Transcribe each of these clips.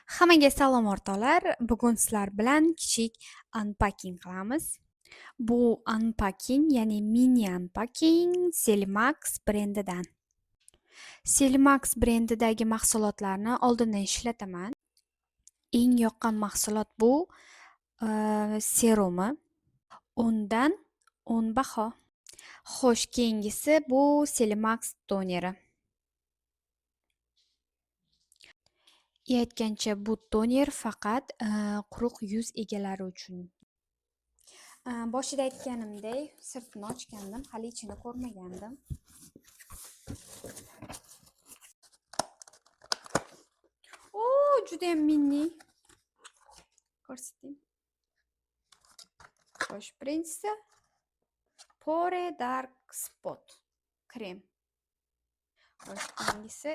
Hammaga salom o'rtoqlar. Bugun sizlar bilan kichik unpacking qilamiz. Bu unpacking, ya'ni mini unpacking Selimax brendidan. Selimax brendidagi mahsulotlarni oldindan ishlataman. Eng yoqqan mahsulot bu serumi. 10 dan 10 baho. Xo'sh, keyingisi bu Selimax toneri. Aytgancha bu toner faqat quruq yuz egalari uchun. Boshida aytganimdek, sirtini ochgandim, hali ichini ko'rmagandim. Juda ham mini. Ko'rsating. Xo'sh, birinchisi Pore Dark Spot krem. Xo'sh, keyingisi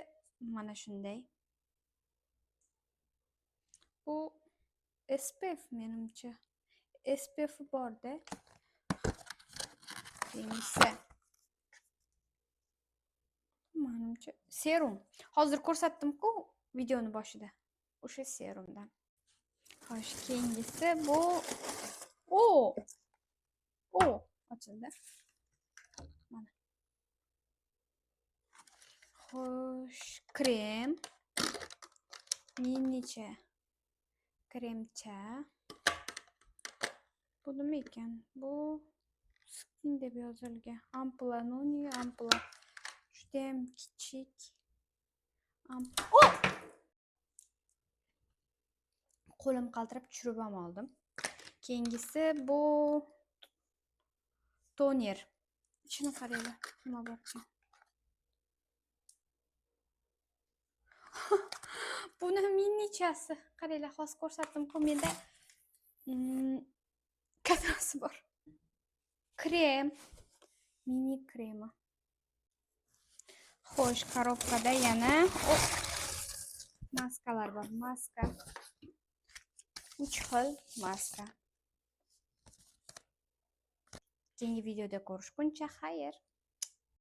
mana shunday. Bu SPF menimcha. SPF borda. Keyingisi menimcha serum. Hozir ko'rsatdim-ku videoni boshida. O'sha serumdan. Xo'sh, keyingisi bu ochildi. Mana. Xo'sh, krem. Minicha kremcha. Bu nima ekan? Bu skin deb yozilgan. Ampula, ampula. Juda ham kichik. Qo'lim qaltirab tushirib ham oldim. Keyingisi bu toner. Ichini qaranglar, nima bor ekan. Buni minichasi. Qaranglar, hozir ko'rsatdim-ku, menda kattasi bor. Krem, mini kremi. Xo'sh, korobkada yana maskalar bor. Maska. 3 xil maska. Keyingi videoda ko'rishguncha xayr.